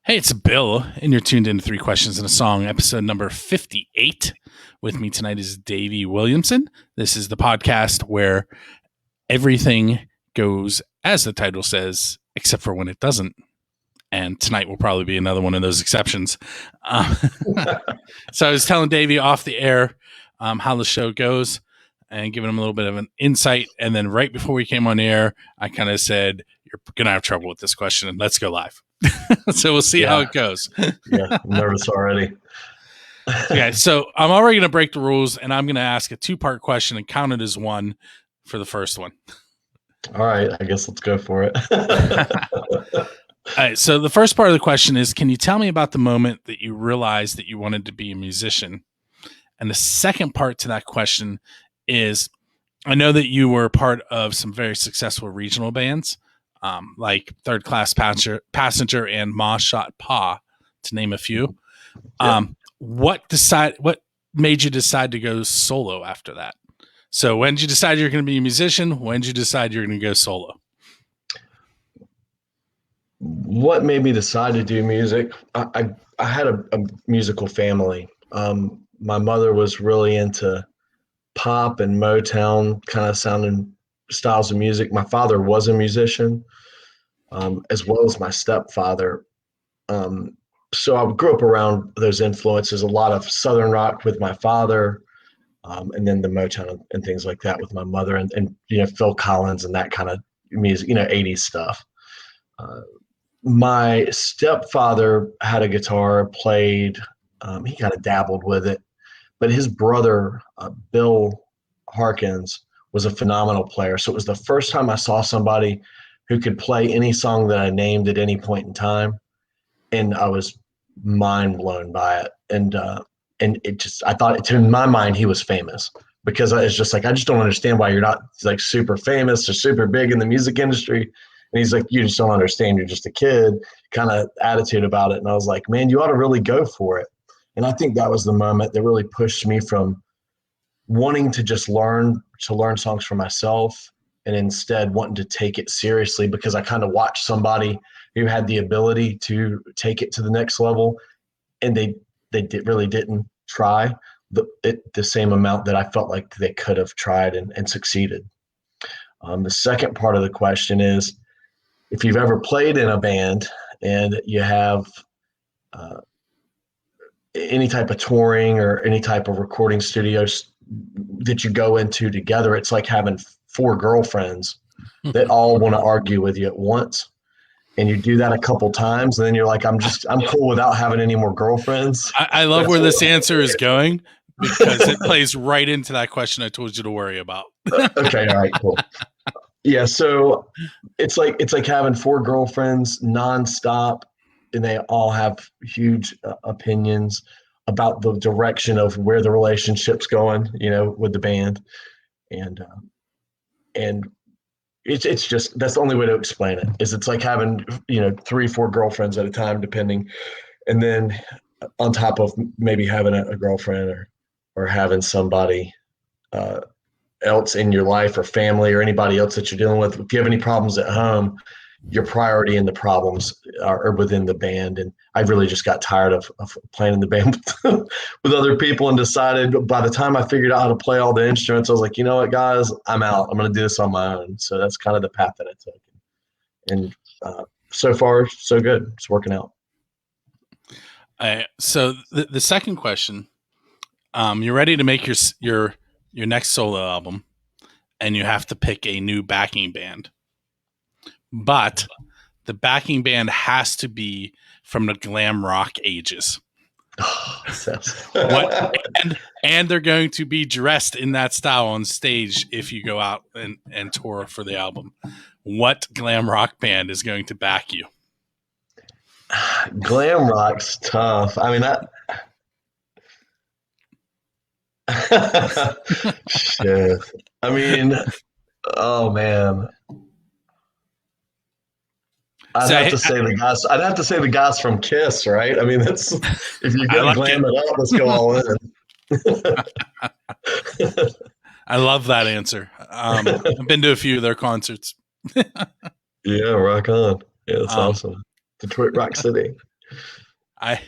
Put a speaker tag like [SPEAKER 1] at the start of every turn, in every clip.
[SPEAKER 1] Hey, it's Bill, and you're tuned in to Three Questions and a Song, episode number 58. With me tonight is Davy Williamson. This is the podcast where everything goes as the title says, except for when it doesn't. And tonight will probably be another one of those exceptions. So I was telling Davy off the air how the show goes and giving him a little bit of an insight. And then right before we came on air, I kind of said, you're going to have trouble with this question, and let's go live. So we'll see how it goes.
[SPEAKER 2] Yeah, I'm nervous already.
[SPEAKER 1] Okay, so I'm already going to break the rules, and I'm going to ask a two-part question and count it as one for the first one.
[SPEAKER 2] All right, I guess let's go for it.
[SPEAKER 1] All right, so the first part of the question is, can you tell me about the moment that you realized that you wanted to be a musician? And the second part to that question is, I know that you were part of some very successful regional bands, like Third Class Passenger and Ma Shot Pa, to name a few. What made you decide to go solo after that? So when did you decide you're going to be a musician? When did you decide you're going to go solo?
[SPEAKER 2] What made me decide to do music? I had a musical family. My mother was really into pop and Motown kind of sounding styles of music. My father was a musician, as well as my stepfather. So I grew up around those influences, a lot of Southern rock with my father, and then the Motown and things like that with my mother, and Phil Collins and that kind of music, 80s stuff. My stepfather had a guitar, played, he kind of dabbled with it, but his brother, Bill Harkins, was a phenomenal player. So it was the first time I saw somebody who could play any song that I named at any point in time. And I was mind blown by it. And it just, I thought, in my mind, he was famous, because it's just like, I just don't understand why you're not like super famous or super big in the music industry. And he's like, you just don't understand. You're just a kid, kind of attitude about it. And I was like, man, you ought to really go for it. And I think that was the moment that really pushed me from wanting to just learn songs for myself, and instead wanting to take it seriously, because I kind of watched somebody who had the ability to take it to the next level, and they really didn't try the same amount that I felt like they could have tried and succeeded. The second part of the question is, if you've ever played in a band and you have any type of touring or any type of recording studios that you go into together, it's like having 4 girlfriends that all want to argue with you at once. And you do that a couple times, and then you're like, I'm cool without having any more girlfriends.
[SPEAKER 1] I love where this answer is going, because it plays right into that question I told you to worry about.
[SPEAKER 2] Okay. All right, cool. Yeah. So it's like having 4 girlfriends nonstop, and they all have huge opinions about the direction of where the relationship's going, with the band. And it's just, that's the only way to explain it, is it's like having, 3-4 girlfriends at a time, depending. And then on top of maybe having a girlfriend or having somebody else in your life, or family, or anybody else that you're dealing with. If you have any problems at home, your priority and the problems are within the band. And I really just got tired of playing in the band with other people, and decided by the time I figured out how to play all the instruments, I was like, you know what, guys, I'm out. I'm going to do this on my own. So that's kind of the path that I took. And so far, so good. It's working out.
[SPEAKER 1] So the second question, you're ready to make your next solo album, and you have to pick a new backing band. But the backing band has to be from the glam rock ages. And they're going to be dressed in that style on stage if you go out and tour for the album. What glam rock band is going to back you?
[SPEAKER 2] Glam rock's tough. I mean, shit. I mean, oh man. I'd have to say the guys from Kiss, right? I mean, that's, if you're going to glam it up, let's go all in.
[SPEAKER 1] I love that answer. I've been to a few of their concerts.
[SPEAKER 2] Yeah, rock on. Yeah, that's awesome. Detroit Rock City.
[SPEAKER 1] I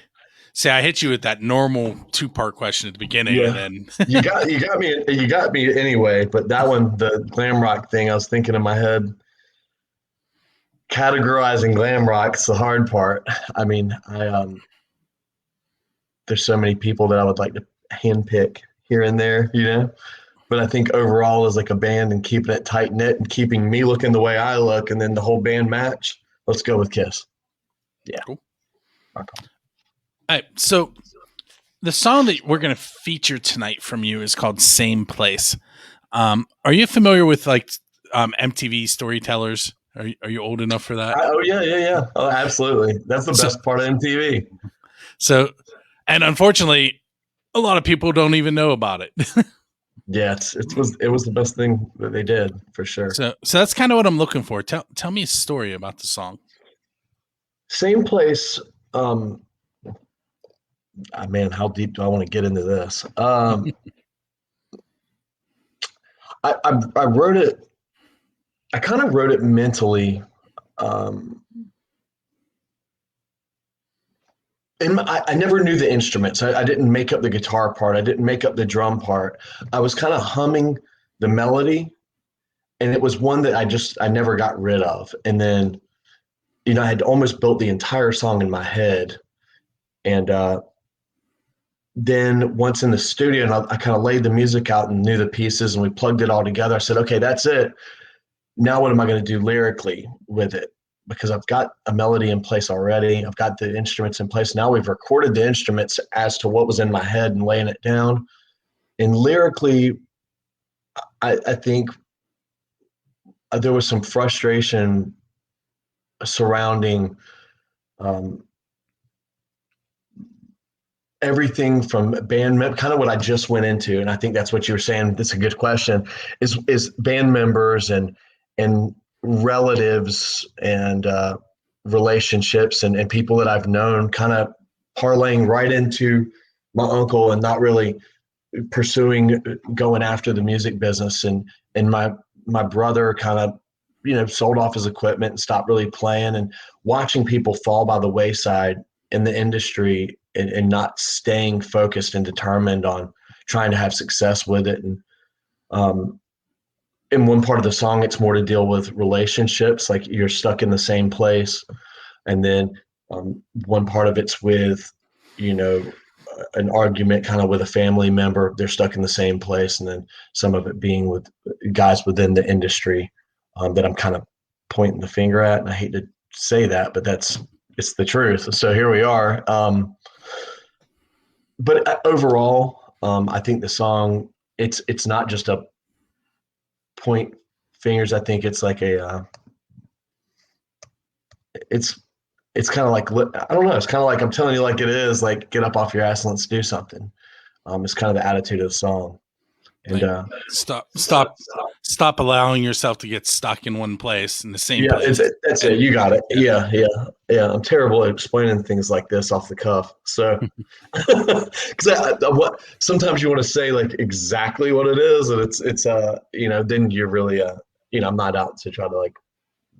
[SPEAKER 1] see. I hit you with that normal 2-part question at the beginning,
[SPEAKER 2] Yeah.
[SPEAKER 1] and then
[SPEAKER 2] you got me anyway. But that one, the glam rock thing, I was thinking in my head, categorizing glam rock's the hard part. I mean, there's so many people that I would like to handpick here and there, you know. But I think overall, as like a band and keeping it tight knit and keeping me looking the way I look, and then the whole band match, let's go with Kiss. Yeah.
[SPEAKER 1] Cool. All right. So the song that we're going to feature tonight from you is called "Same Place." Are you familiar with like MTV Storytellers? Are you old enough for that?
[SPEAKER 2] Yeah. Oh, absolutely. That's the best part of MTV.
[SPEAKER 1] So, and unfortunately, a lot of people don't even know about it.
[SPEAKER 2] Yeah, it was the best thing that they did, for sure.
[SPEAKER 1] So that's kind of what I'm looking for. Tell me a story about the song.
[SPEAKER 2] Same Place. Man, how deep do I want to get into this? I wrote it. I kind of wrote it mentally. And I never knew the instruments. I didn't make up the guitar part. I didn't make up the drum part. I was kind of humming the melody, and it was one that I never got rid of. And then, I had almost built the entire song in my head. And then once in the studio, and I kind of laid the music out and knew the pieces, and we plugged it all together. I said, okay, that's it. Now what am I going to do lyrically with it? Because I've got a melody in place already. I've got the instruments in place. Now we've recorded the instruments as to what was in my head and laying it down. And lyrically, I think there was some frustration surrounding everything from band kind of what I just went into. And I think that's what you were saying. That's a good question, is band members and relatives and relationships and people that I've known kind of parlaying right into my uncle and not really pursuing going after the music business, and my brother kind of sold off his equipment and stopped really playing, and watching people fall by the wayside in the industry and not staying focused and determined on trying to have success with it. And in one part of the song, it's more to deal with relationships, like you're stuck in the same place. And then one part of it's with, an argument kind of with a family member, they're stuck in the same place. And then some of it being with guys within the industry that I'm kind of pointing the finger at. And I hate to say that, but it's the truth. So here we are. But overall, I think the song, it's not just a point fingers. I think it's like it's kind of like, I don't know. It's kind of like I'm telling you like it is, like get up off your ass and let's do something. It's kind of the attitude of the song. And
[SPEAKER 1] stop allowing yourself to get stuck in one place in the same place.
[SPEAKER 2] That's it. You got it. Yeah. I'm terrible at explaining things like this off the cuff. So, because sometimes you want to say like exactly what it is, and it's then you're really I'm not out to try to like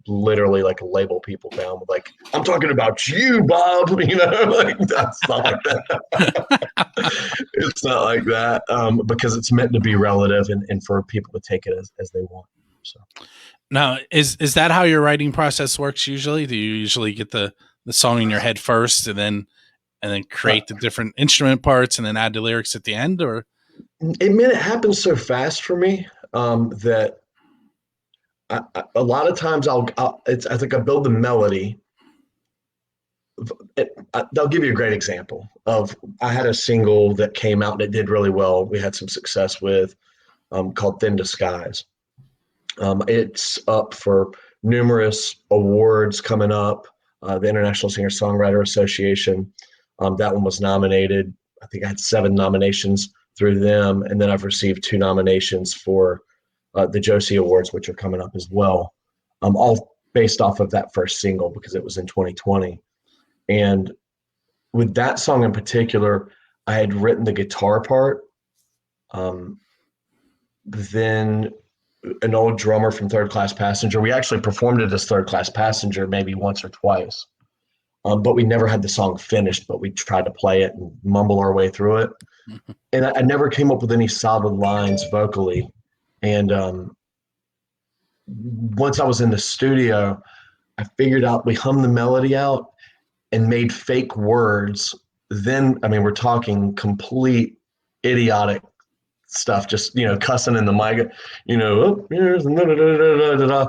[SPEAKER 2] literally like label people down with like, I'm talking about you, Bob, like that's not like that. It's not like that, because it's meant to be relative and for people to take it as they want. So
[SPEAKER 1] now, is that how your writing process works usually? Do you usually get the song in your head first and then create the different instrument parts and then add the lyrics at the end? Or
[SPEAKER 2] it happens so fast for me that a lot of times I think I build the melody. I'll give you a great example of, I had a single that came out and it did really well. We had some success with called Thin Disguise. It's up for numerous awards coming up. The International Singer-Songwriter Association. That one was nominated. I think I had 7 nominations through them. And then I've received 2 nominations for the Josie Awards, which are coming up as well, all based off of that first single because it was in 2020. And with that song in particular, I had written the guitar part. Then an old drummer from Third Class Passenger, we actually performed it as Third Class Passenger maybe once or twice. but we never had the song finished, but we tried to play it and mumble our way through it. And I never came up with any solid lines vocally. And once I was in the studio, I figured out we hummed the melody out and made fake words. Then, I mean, we're talking complete idiotic stuff, just, cussing in the mic, oh, here's da, da, da, da, da.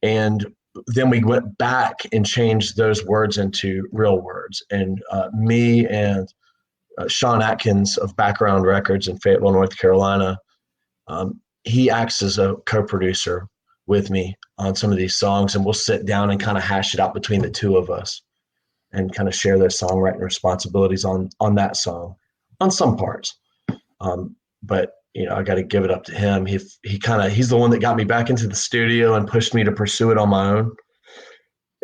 [SPEAKER 2] And then we went back and changed those words into real words. And me and Sean Atkins of Background Records in Fayetteville, North Carolina, he acts as a co-producer with me on some of these songs, and we'll sit down and kind of hash it out between the two of us and kind of share their songwriting responsibilities on that song, on some parts. But I got to give it up to him. He's the one that got me back into the studio and pushed me to pursue it on my own.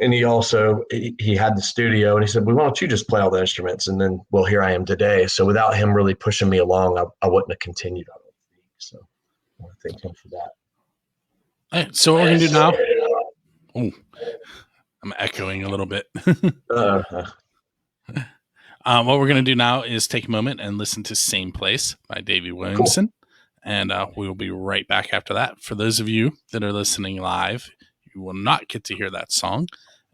[SPEAKER 2] And he also, he had the studio and he said, well, why don't you just play all the instruments? And then, well, here I am today. So without him really pushing me along, I wouldn't have continued on it. So I want to thank him for that.
[SPEAKER 1] All right, so what we're going to do now, I'm echoing a little bit. What we're going to do now is take a moment and listen to Same Place by Davy Williamson. Cool. And we will be right back after that. For those of you that are listening live, you will not get to hear that song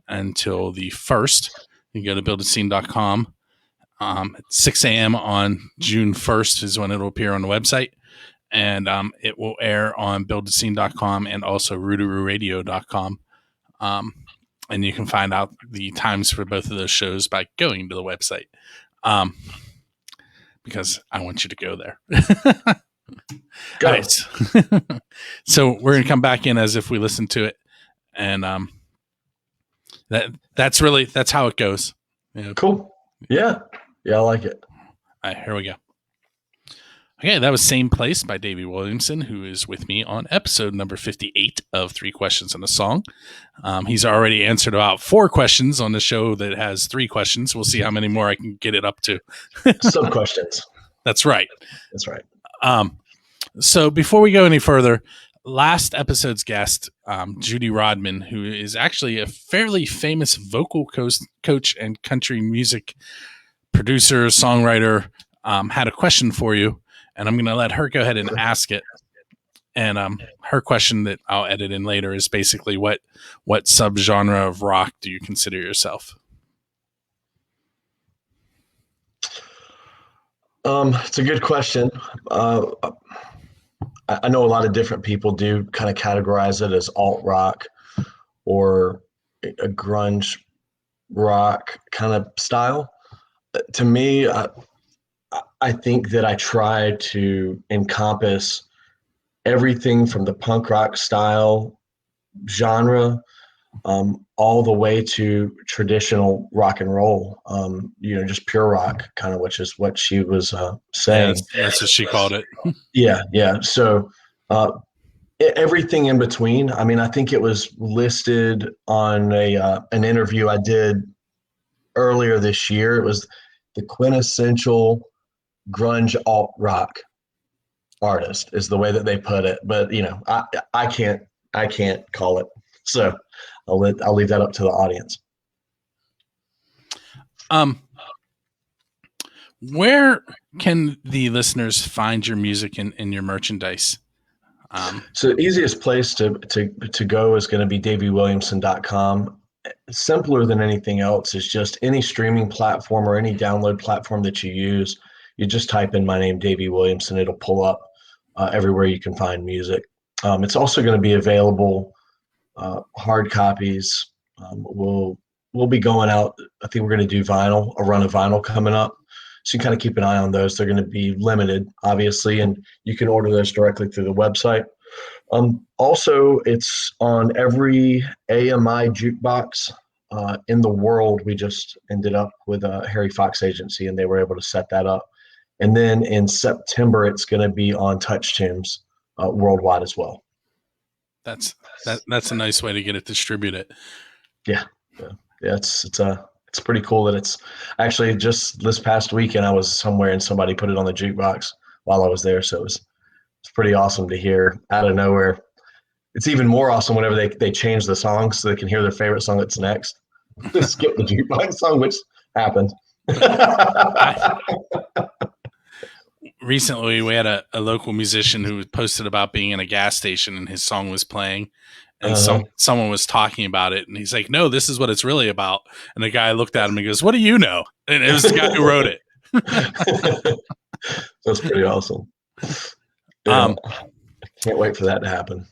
[SPEAKER 1] until the 1st. You go to buildascene.com. At 6 a.m. on June 1st is when it will appear on the website. And it will air on buildascene.com and also rootarooradio.com. And you can find out the times for both of those shows by going to the website. Because I want you to go there. Go. Right. So we're going to come back in as if we listen to it. And that's how it goes.
[SPEAKER 2] Cool. Yeah. Yeah, I like it.
[SPEAKER 1] All right, here we go. Okay, that was Same Place by Davy Williamson, who is with me on episode number 58 of 3 Questions and a Song. He's already answered about 4 questions on the show that has 3 questions. We'll see how many more I can get it up to.
[SPEAKER 2] Some questions.
[SPEAKER 1] That's right.
[SPEAKER 2] That's right.
[SPEAKER 1] So before we go any further, last episode's guest, Judy Rodman, who is actually a fairly famous vocal coach and country music producer, songwriter, had a question for you. And I'm going to let her go ahead and ask it. And her question that I'll edit in later is basically what subgenre of rock do you consider yourself?
[SPEAKER 2] It's a good question. I know a lot of different people do kind of categorize it as alt rock or a grunge rock kind of style. To me, I think that I try to encompass everything from the punk rock style genre all the way to traditional rock and roll, just pure rock, kind of, which is what she was saying.
[SPEAKER 1] Yeah, that's what she called it.
[SPEAKER 2] Yeah. So everything in between. I mean, I think it was listed on an interview I did earlier this year. It was the quintessential grunge alt rock artist is the way that they put it. But I can't call it. So I'll leave that up to the audience.
[SPEAKER 1] Where can the listeners find your music and your merchandise?
[SPEAKER 2] So the easiest place to go is going to be davywilliamson.com. Simpler than anything else is just any streaming platform or any download platform that you use. You just type in my name, Davy Williamson. It'll pull up everywhere you can find music. It's also going to be available hard copies. We'll be going out. I think we're going to do vinyl, a run of vinyl coming up. So you kind of keep an eye on those. They're going to be limited, obviously, and you can order those directly through the website. Also, it's on every AMI jukebox in the world. We just ended up with a Harry Fox agency, and they were able to set that up. And then in September, it's going to be on TouchTunes worldwide as well.
[SPEAKER 1] That's a nice way to get it distributed.
[SPEAKER 2] Yeah. It's pretty cool that it's actually just this past weekend I was somewhere and somebody put it on the jukebox while I was there. So it's pretty awesome to hear out of nowhere. It's even more awesome whenever they change the song so they can hear their favorite song that's next. skip the jukebox song, which happened.
[SPEAKER 1] Recently, we had a local musician who posted about being in a gas station and his song was playing, and someone was talking about it, and he's like, "No, this is what it's really about." And the guy looked at him and goes, "What do you know?" And it was the guy who wrote it.
[SPEAKER 2] That's pretty awesome. Yeah. Can't wait for that to happen.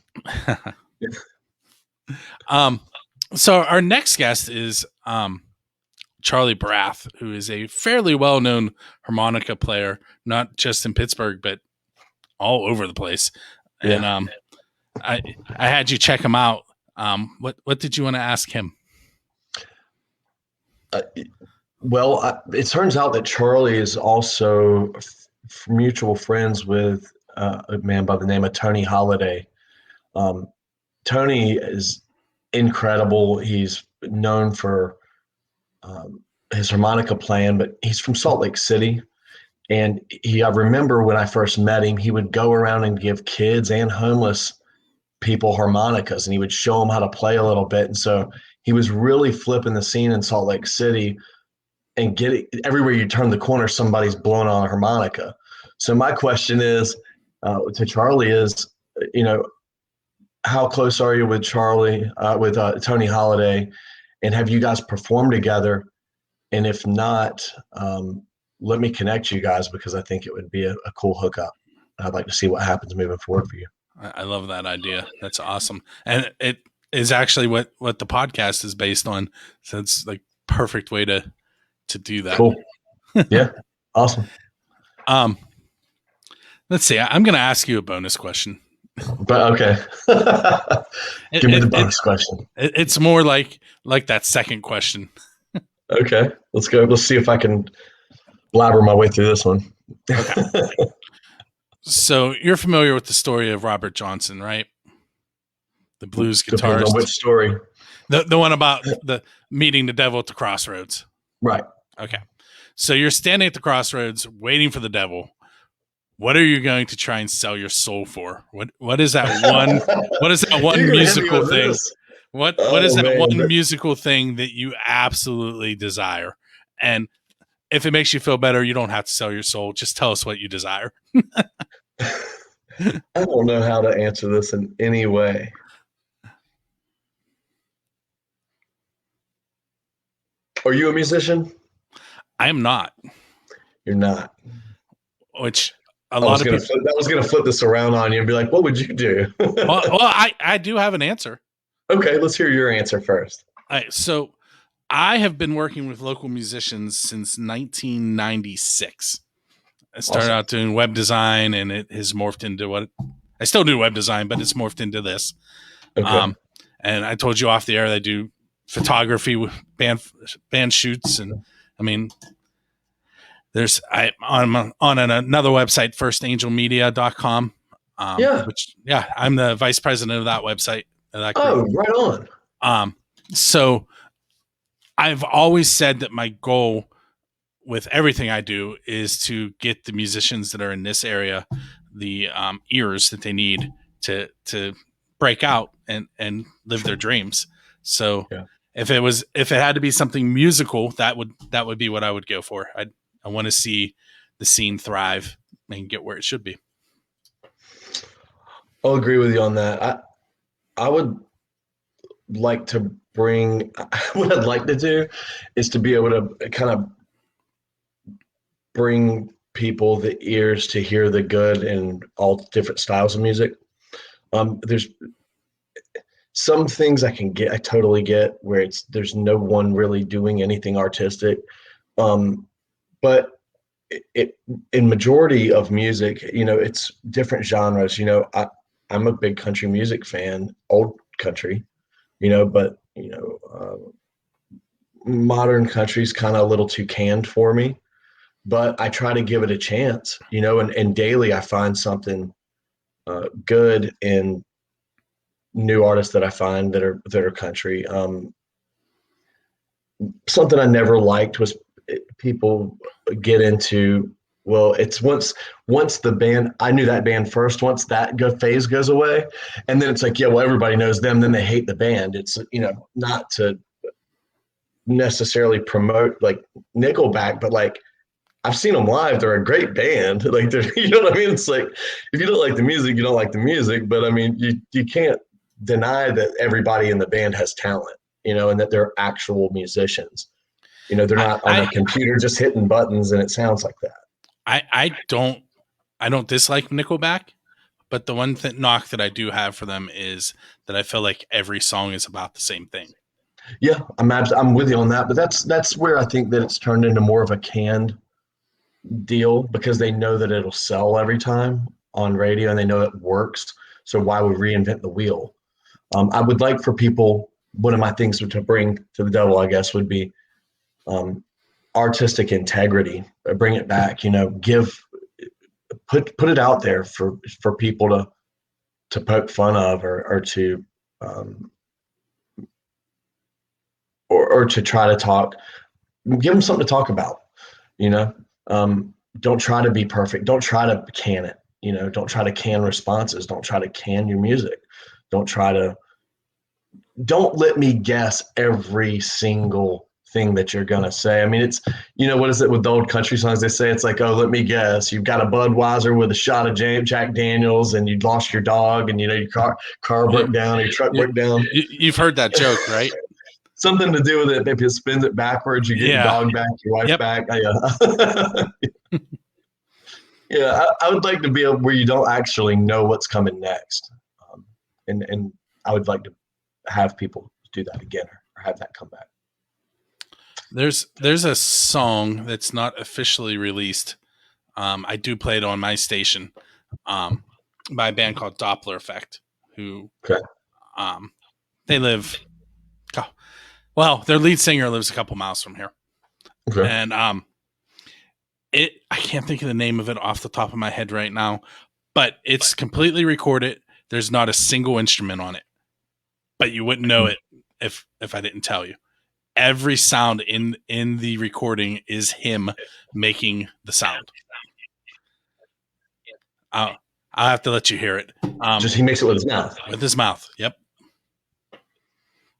[SPEAKER 1] So our next guest is Charlie Brath, who is a fairly well-known harmonica player, not just in Pittsburgh, but all over the place. And I had you check him out. What did you want to ask him?
[SPEAKER 2] Well, it turns out that Charlie is also mutual friends with a man by the name of Tony Holiday. Tony is incredible. He's known for his harmonica playing, but he's from Salt Lake City. And I remember when I first met him, he would go around and give kids and homeless people harmonicas, and he would show them how to play a little bit. And so he was really flipping the scene in Salt Lake City, and everywhere you turn the corner, somebody's blowing on a harmonica. So my question is to Charlie is, how close are you with Charlie, with Tony Holiday, and have you guys performed together? And if not, let me connect you guys, because I think it would be a cool hookup. I'd like to see what happens moving forward for you.
[SPEAKER 1] I love that idea. That's awesome. And it is actually what the podcast is based on. So it's like perfect way to do that.
[SPEAKER 2] Cool. Yeah. Awesome.
[SPEAKER 1] Let's see. I'm going to ask you a bonus question.
[SPEAKER 2] But okay. Give me the bonus question.
[SPEAKER 1] It's more like that second question.
[SPEAKER 2] Okay. Let's go. Let's see if I can blabber my way through this one.
[SPEAKER 1] Okay. So you're familiar with the story of Robert Johnson, right? The blues guitarist.
[SPEAKER 2] Depends on which story?
[SPEAKER 1] The one about the meeting the devil at the crossroads.
[SPEAKER 2] Right.
[SPEAKER 1] Okay. So you're standing at the crossroads waiting for the devil. What are you going to try and sell your soul for? What is that one? What is that one musical thing? What is that one musical thing that you absolutely desire? And if it makes you feel better, you don't have to sell your soul. Just tell us what you desire.
[SPEAKER 2] I don't know how to answer this in any way. Are you a musician?
[SPEAKER 1] I am not.
[SPEAKER 2] You're not.
[SPEAKER 1] Which a lot of people.
[SPEAKER 2] I was going to flip this around on you and be like, what would you do?
[SPEAKER 1] well, I do have an answer.
[SPEAKER 2] Okay, let's hear your answer first.
[SPEAKER 1] All right, so I have been working with local musicians since 1996. I started out doing web design, and it has morphed into what I still do web design, but it's morphed into this. Okay. And I told you off the air that I do photography with band shoots, and I mean, I'm on another website, firstangelmedia.com. I'm the vice president of that website. Right on. So I've always said that my goal with everything I do is to get the musicians that are in this area the ears that they need to break out and live their dreams. So if it had to be something musical, that would be what I would go for. I want to see the scene thrive and get where it should be.
[SPEAKER 2] I'll agree with you on that. I would like to bring, what I'd like to do is to be able to kind of bring people the ears to hear the good in all different styles of music. There's some things I totally get where there's no one really doing anything artistic. But in majority of music, it's different genres. I'm a big country music fan, old country, but modern country's kind of a little too canned for me, but I try to give it a chance, and daily I find something good in new artists that I find that are country. Something I never liked was people get into, well, it's once the band, I knew that band first, once that phase goes away, and then it's like, yeah, well, everybody knows them, then they hate the band. It's, not to necessarily promote like Nickelback, but like I've seen them live. They're a great band. Like they're, you know what I mean? It's like if you don't like the music, you don't like the music. But I mean, you can't deny that everybody in the band has talent, you know, and that they're actual musicians. You know, they're not on a computer just hitting buttons and it sounds like that.
[SPEAKER 1] I don't dislike Nickelback, but the one knock that I do have for them is that I feel like every song is about the same thing.
[SPEAKER 2] Yeah, I'm with you on that, but that's where I think that it's turned into more of a canned deal because they know that it'll sell every time on radio and they know it works. So why would reinvent the wheel? I would like for people, one of my things to bring to the devil, I guess, would be artistic integrity. Bring it back, you know, put it out there for people to poke fun of or to or to try to talk, give them something to talk about, you know. Don't try to be perfect. Don't try to can it, you know. Don't try to can responses. Don't try to can your music. Don't let me guess every single thing that you're going to say. I mean, it's, you know, what is it with the old country songs? They say it's like, oh, let me guess. You've got a Budweiser with a shot of Jack Daniels and you lost your dog and, you know, your car broke down, your truck broke down.
[SPEAKER 1] You've heard that joke, right?
[SPEAKER 2] Something to do with it. If you spin it backwards, you get your dog back, your wife back. Yeah, I would like to be able where you don't actually know what's coming next. And I would like to have people do that again or have that come back.
[SPEAKER 1] There's a song that's not officially released. I do play it on my station by a band called Doppler Effect, who they live, well, their lead singer lives a couple miles from here. Okay. And I can't think of the name of it off the top of my head right now, but it's completely recorded. There's not a single instrument on it, but you wouldn't know it if I didn't tell you. Every sound in the recording is him making the sound. I'll have to let you hear it.
[SPEAKER 2] Just he makes it with his mouth.
[SPEAKER 1] With his mouth. Yep.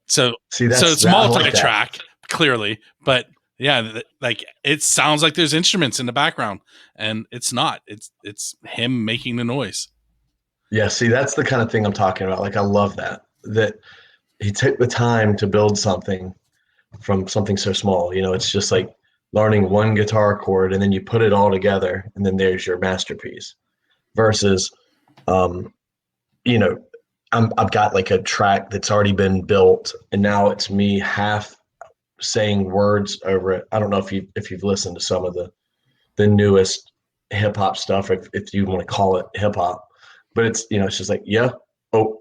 [SPEAKER 1] So it's multi-track, like clearly, but yeah, like it sounds like there's instruments in the background, and it's not. It's him making the noise.
[SPEAKER 2] Yeah, see, that's the kind of thing I'm talking about. Like, I love that he took the time to build something from something so small. You know, it's just like learning one guitar chord and then you put it all together and then there's your masterpiece. Versus, you know, I've got like a track that's already been built and now it's me half saying words over it. I don't know if you've listened to some of the newest hip hop stuff, if you want to call it hip hop, but it's, you know, it's just like, yeah, oh,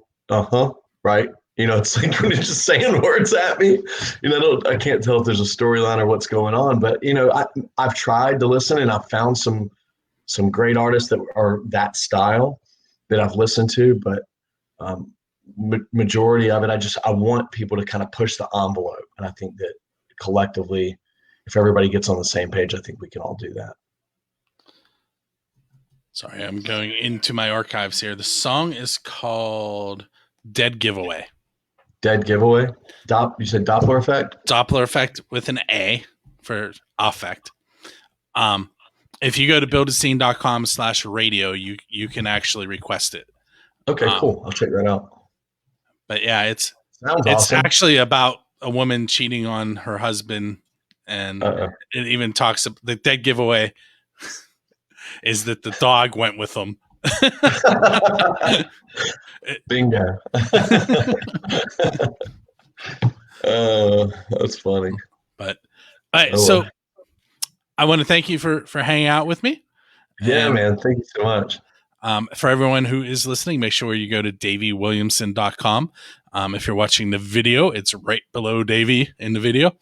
[SPEAKER 2] right. You know, it's like when you're just saying words at me, you know, I can't tell if there's a storyline or what's going on, but you know, I've tried to listen and I've found some great artists that are that style that I've listened to, but majority of it, I want people to kind of push the envelope. And I think that collectively, if everybody gets on the same page, I think we can all do that.
[SPEAKER 1] Sorry, I'm going into my archives here. The song is called Dead Giveaway.
[SPEAKER 2] Dead Giveaway? You said Doppler Effect?
[SPEAKER 1] Doppler Effect with an A for affect. If you go to buildascene.com/radio, you can actually request it.
[SPEAKER 2] Okay, cool. I'll check that out.
[SPEAKER 1] But yeah, it's
[SPEAKER 2] awesome.
[SPEAKER 1] Actually about a woman cheating on her husband, and it even talks about the dead giveaway is that the dog went with them.
[SPEAKER 2] Bingo. That's funny.
[SPEAKER 1] But all right, so I want to thank you for hanging out with me.
[SPEAKER 2] Yeah, man. Thank you so much.
[SPEAKER 1] For everyone who is listening, make sure you go to davywilliamson.com. If you're watching the video, it's right below Davy in the video.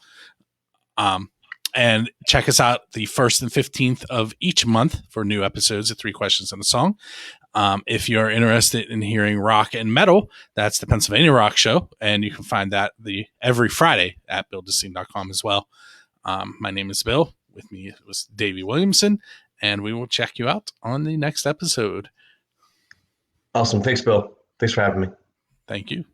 [SPEAKER 1] And check us out the 1st and 15th of each month for new episodes of 3 Questions and a Song. If you're interested in hearing rock and metal, that's the Pennsylvania Rock Show, and you can find that every Friday at buildascene.com as well. My name is Bill. With me was Davy Williamson, and we will check you out on the next episode.
[SPEAKER 2] Awesome. Thanks, Bill. Thanks for having me.
[SPEAKER 1] Thank you.